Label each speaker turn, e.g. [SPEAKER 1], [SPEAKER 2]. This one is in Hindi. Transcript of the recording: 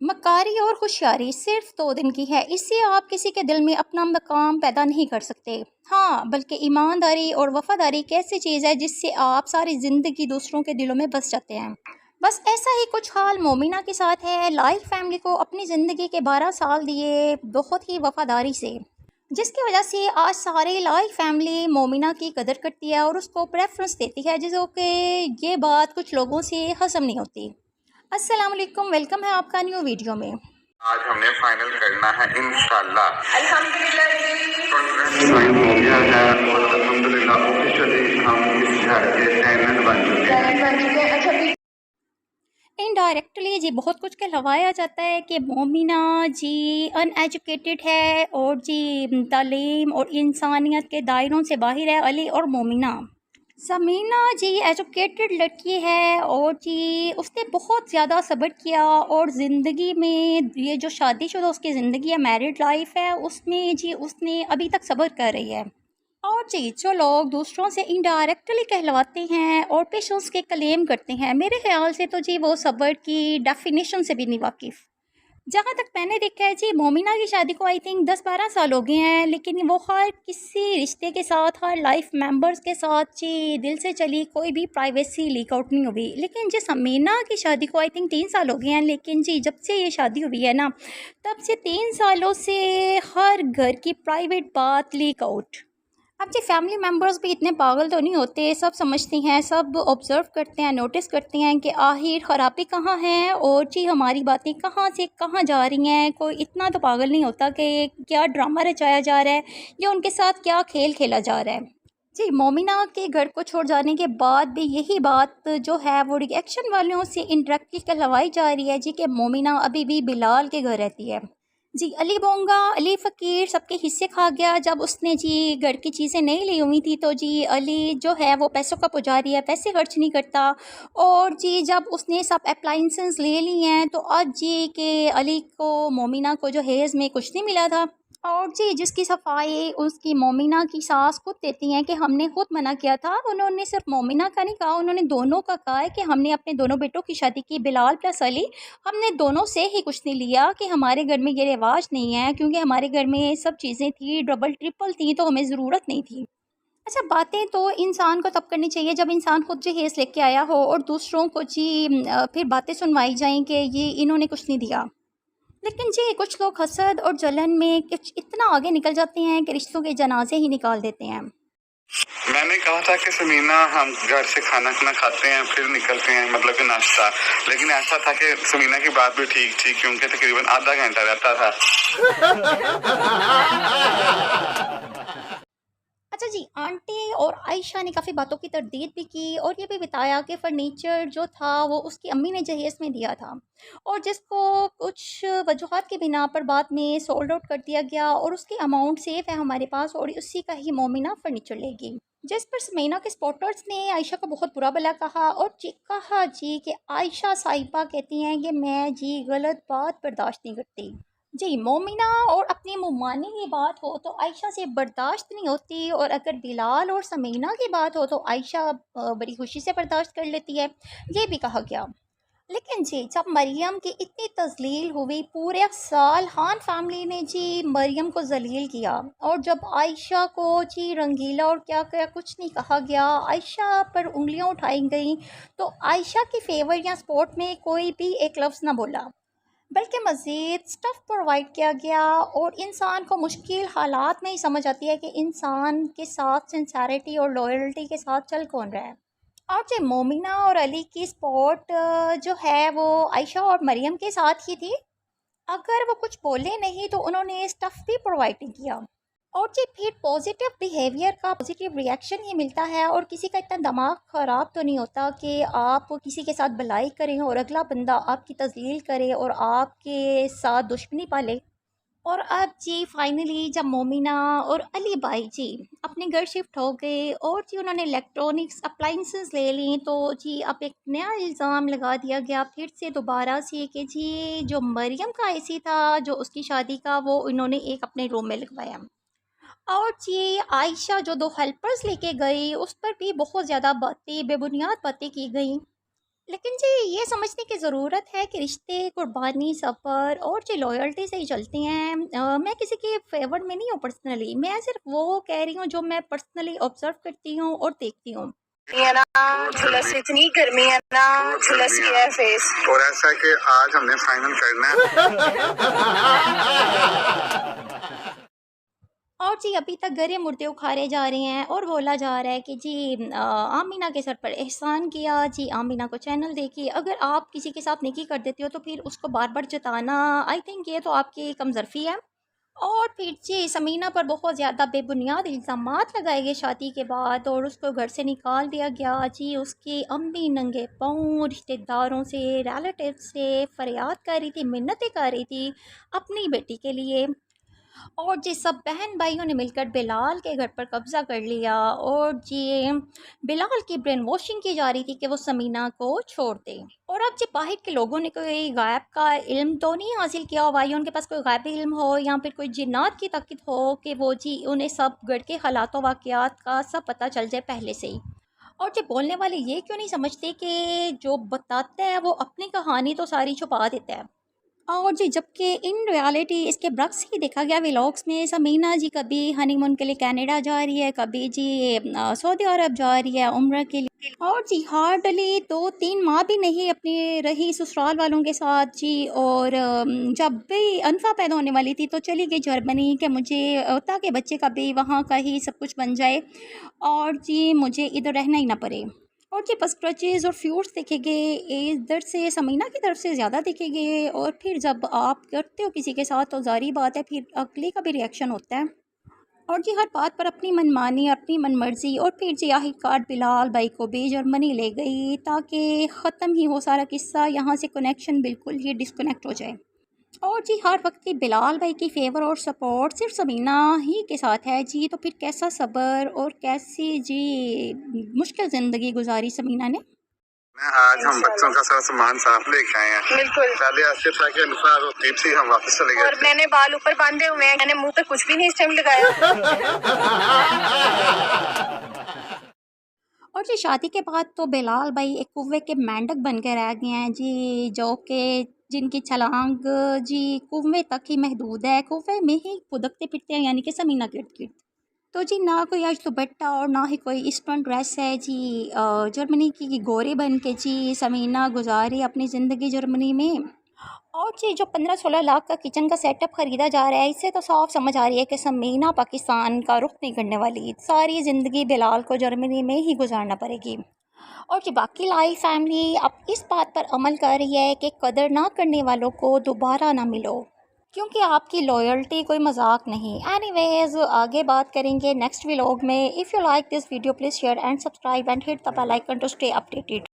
[SPEAKER 1] मक्कारी और होशियारी सिर्फ 2 दिन की है। इससे आप किसी के दिल में अपना मकाम पैदा नहीं कर सकते। हाँ, बल्कि ईमानदारी और वफादारी एक ऐसी चीज़ है जिससे आप सारी ज़िंदगी दूसरों के दिलों में बस जाते हैं। बस ऐसा ही कुछ हाल मोमिना के साथ है। लाइफ फैमिली को अपनी ज़िंदगी के 12 साल दिए बहुत ही वफादारी से, जिसकी वजह से आज सारी लाइफ फैमिली मोमिना की कदर करती है और उसको प्रेफरेंस देती है, जिसको कि ये बात कुछ लोगों से हज़म नहीं होती। अस्सलाम वालेकुम, वेलकम है आपका न्यू वीडियो में।
[SPEAKER 2] आज हमने फाइनल करना है इंशाल्लाह। अल्हम्दुलिल्लाह साइन हो गया है और अल्हम्दुलिल्लाह ऑफिशियली हम इस घर के टेनेंट बन चुके हैं। अच्छा,
[SPEAKER 1] इनडायरेक्टली जी बहुत कुछ कहलवाया जाता है कि मोमिना जी अनएजुकेटेड है और जी तालीम और इंसानियत के दायरों से बाहर है। अली और मोमिना, समीना जी एजुकेटेड लड़की है और जी उसने बहुत ज़्यादा सब्र किया और ज़िंदगी में ये जो शादीशुदा उसकी ज़िंदगी है, मैरिड लाइफ है, उसमें जी उसने अभी तक सब्र कर रही है। और जी जो लोग दूसरों से इनडायरेक्टली कहलवाते हैं और पेशेंस के क्लेम करते हैं, मेरे ख्याल से तो जी वो सब्र की डेफिनेशन से भी नहीं वाकिफ़। जहाँ तक मैंने देखा है जी, मोमिना की शादी को आई थिंक 10-12 साल हो गए हैं, लेकिन वो हर किसी रिश्ते के साथ, हर लाइफ मेंबर्स के साथ जी दिल से चली, कोई भी प्राइवेसी लीक आउट नहीं हुई। लेकिन जी समीना की शादी को आई थिंक 3 साल हो गए हैं, लेकिन जी जब से ये शादी हुई है ना, तब से 3 सालों से हर घर की प्राइवेट बात लीक आउट। अब जी फैमिली मेम्बर्स भी इतने पागल तो नहीं होते, सब समझते हैं, सब ऑब्ज़र्व करते हैं, नोटिस करते हैं कि आखिर ख़राबी कहाँ है और जी हमारी बातें कहाँ से कहाँ जा रही हैं। कोई इतना तो पागल नहीं होता कि क्या ड्रामा रचाया जा रहा है या उनके साथ क्या खेल खेला जा रहा है। जी मोमिना के घर को छोड़ जाने के बाद भी यही बात जो है वो रिएक्शन वालों से इंडायरेक्टली कहलवाई जा रही है जी कि मोमिना अभी भी बिलाल के घर रहती है। जी अली बोंगा, अली फ़कीर सबके हिस्से खा गया। जब उसने जी घर की चीज़ें नहीं ली हुई थी तो जी अली जो है वो पैसों का पुजारी है, पैसे खर्च नहीं करता। और जी जब उसने सब अप्लाइंसेस ले ली हैं तो आज जी के अली को, मोमिना को जो हेज़ में कुछ नहीं मिला था। और जी जिसकी सफाई उसकी मोमिना की सास खुद देती हैं कि हमने खुद मना किया था। उन्होंने सिर्फ मोमिना का नहीं कहा, उन्होंने दोनों का कहा है कि हमने अपने दोनों बेटों की शादी की, बिलाल प्लस अली, हमने दोनों से ही कुछ नहीं लिया कि हमारे घर में ये रिवाज नहीं है, क्योंकि हमारे घर में सब चीज़ें थी, डबल ट्रिपल थी, तो हमें ज़रूरत नहीं थी। अच्छा, बातें तो इंसान को तब करनी चाहिए जब इंसान खुद जहेज़ लेके आया हो और दूसरों को जी फिर बातें सुनवाई जाएँ कि ये इन्होंने कुछ नहीं दिया। लेकिन जी कुछ लोग हसद और जलन में कुछ इतना आगे निकल जाते हैं कि रिश्तों के जनाजे ही निकाल देते हैं।
[SPEAKER 2] मैंने कहा था कि समीना हम घर से खाना खाना खाते हैं फिर निकलते हैं, मतलब कि नाश्ता। लेकिन ऐसा था कि समीना की बात भी ठीक थी क्योंकि तकरीबन आधा घंटा रहता था।
[SPEAKER 1] अच्छा जी, आंटी और आयशा ने काफ़ी बातों की तरदीद भी की और ये भी बताया कि फ़र्नीचर जो था वो उसकी अम्मी ने जहेज़ में दिया था और जिसको कुछ वजूहात की बिना पर बाद में सोल्ड आउट कर दिया गया और उसकी अमाउंट सेफ है हमारे पास और उसी का ही मोमिना फ़र्नीचर लेगी। जिस पर समीना के सपोर्टर्स ने आयशा को बहुत बुरा भला कहा और कहा जी कि आयशा साहिबा कहती हैं कि मैं जी गलत बात बर्दाश्त नहीं करती। जी मोमिना और अपनी मुम्मानी की बात हो तो आयशा से बर्दाश्त नहीं होती, और अगर बिलाल और समीना की बात हो तो आयशा बड़ी खुशी से बर्दाश्त कर लेती है, ये भी कहा गया। लेकिन जी जब मरियम की इतनी तजलील हुई, पूरे साल खान फैमिली ने जी मरियम को जलील किया और जब आयशा को जी रंगीला और क्या क्या कुछ नहीं कहा गया, आयशा पर उंगलियां उठाई गई, तो आयशा की फेवर या सपोर्ट में कोई भी एक लफ्ज़ ना बोला, बल्कि मज़ीद स्टफ़ प्रोवाइड किया गया। और इंसान को मुश्किल हालात में ही समझ आती है कि इंसान के साथ सिंसेरिटी और लॉयल्टी के साथ चल कौन रहा है। और जो मोमिना और अली की स्पॉट जो है वो आयशा और मरियम के साथ ही थी। अगर वो कुछ बोले नहीं तो उन्होंने स्टफ़ भी प्रोवाइड नहीं किया। और जी फिर पॉजिटिव बिहेवियर का पॉजिटिव रिएक्शन ही मिलता है, और किसी का इतना दिमाग ख़राब तो नहीं होता कि आप किसी के साथ भलाई करें और अगला बंदा आपकी तजलील करे और आपके साथ दुश्मनी पाले। और अब जी फाइनली जब मोमिना और अली भाई जी अपने घर शिफ्ट हो गए और जी उन्होंने इलेक्ट्रॉनिक्स अप्लाइंसेस ले ली, तो जी अब एक नया इल्ज़ाम लगा दिया गया फिर से दोबारा से कि जी जो मरियम का एसी था जो उसकी शादी का, वो इन्होंने एक अपने रूम में लगवाया। और जी आयशा जो 2 हेल्पर्स लेके गई उस पर भी बहुत ज़्यादा बातें, बेबुनियाद बातें की गई। लेकिन जी ये समझने की ज़रूरत है कि रिश्ते, कुर्बानी, सफ़र और जो लॉयल्टी से ही चलती हैं। मैं किसी के फेवर में नहीं हूँ पर्सनली, मैं सिर्फ वो कह रही हूँ जो मैं पर्सनली ऑब्जर्व करती हूँ और देखती हूँ।
[SPEAKER 2] ये ना झुलस, इतनी गर्मी है ना, झुलस गया है फेस। और ऐसा है कि आज हमने फाइनल करना है।
[SPEAKER 1] और जी अभी तक गरे मुर्दे उखाड़े जा रहे हैं और बोला जा रहा है कि जी आमीना के सर पर एहसान किया, जी आमीना को चैनल देखिए। अगर आप किसी के साथ नेकी कर देते हो तो फिर उसको बार बार जताना, आई थिंक ये तो आपकी कमजरफ़ी है। और फिर जी समीना पर बहुत ज़्यादा बेबुनियाद इल्ज़ामात लगाए गए शादी के बाद, और उसको घर से निकाल दिया गया। जी उसकी अम्मी नंगे पाँव रिश्तेदारों से, रिलेटिव से फरियाद कर रही थी, मिन्नतें कर रही थी अपनी बेटी के लिए। और जी सब बहन भाइयों ने मिलकर बिलाल के घर पर कब्ज़ा कर लिया, और जी बिलाल की ब्रेन वॉशिंग की जा रही थी कि वो समीना को छोड़ दे। और अब जी बाहर के लोगों ने कोई गायब का इल्म तो नहीं हासिल किया हुआ, या उनके पास कोई गायबी इल्म हो या फिर कोई जिन्नात की ताकत हो कि वो जी उन्हें सब गढ़ के हालातों वाक़यात का सब पता चल जाए पहले से ही। और जो बोलने वाले ये क्यों नहीं समझते कि जो बताते हैं वो अपनी कहानी तो सारी छुपा देता है। और जी जबकि इन रियलिटी इसके बरक्स ही देखा गया व्लॉग्स में। समीना जी कभी हनीमून के लिए कनाडा जा रही है, कभी जी सऊदी अरब जा रही है उम्र के लिए। और जी हार्डली 2-3 माह भी नहीं अपनी रही ससुराल वालों के साथ जी। और जब भी अनफा पैदा होने वाली थी तो चली गई जर्मनी कि मुझे ताकि बच्चे का भी वहाँ का ही सब कुछ बन जाए और जी मुझे इधर रहना ही ना पड़े। और जी बस क्रचेज़ और फ्यूट्स देखे गए इधर से समीना की तरफ से ज़्यादा देखे गए। और फिर जब आप करते हो किसी के साथ तो ज़ाहिर बात है फिर अगले का भी रिएक्शन होता है। और जी हर बात पर अपनी मनमानी, अपनी मनमर्जी। और फिर जी आखिरकार बिलाल भाई को भी जर्मनी ले गई ताकि ख़त्म ही हो सारा किस्सा, यहाँ से कनेक्शन बिल्कुल ही डिस्कनेक्ट हो जाए। और जी हर वक्त की बिलाल भाई की फेवर और सपोर्ट सिर्फ समीना ही के साथ है जी। तो फिर कैसा सब्र और कैसी जी मुश्किल ज़िंदगी गुजारी समीना ने।
[SPEAKER 2] आज हम बच्चों का सारा सामान साफ लेके आए हैं। बिल्कुल। पहले ऐसे था कि अनुसार होती थी, हम वापस चले गए। और मैंने बाल ऊपर बांधे हुए हैं, मैंने मुंह पे कुछ भी नहीं इस टाइम लगाया।
[SPEAKER 1] और जी शादी के बाद तो बिलाल भाई एक कुएं के मेंढक बन के रह गए हैं जी, जो कि जिनकी छलांग जी कुएं तक ही महदूद है, कुएं में ही फुदकते फिरते हैं, यानी कि समीना गिर्द गिर्द। तो जी ना कोई आज दुपट्टा और ना ही कोई ईस्टर्न ड्रेस है जी। जर्मनी की गोरे बन के जी समीना गुजारी अपनी ज़िंदगी जर्मनी में। और जी जो 15-16 लाख का किचन का सेटअप ख़रीदा जा रहा है, इससे तो साफ समझ आ रही है कि समीना पाकिस्तान का रुख नहीं करने वाली। सारी ज़िंदगी बिलाल को जर्मनी में ही गुजारना पड़ेगी। और जी बाकी लाइफ फैमिली अब इस बात पर अमल कर रही है कि कदर ना करने वालों को दोबारा ना मिलो, क्योंकि आपकी लॉयल्टी कोई मजाक नहीं। एनीवेज आगे बात करेंगे नेक्स्ट व्लॉग में। If you like this video please share and subscribe and hit the bell icon to stay updated.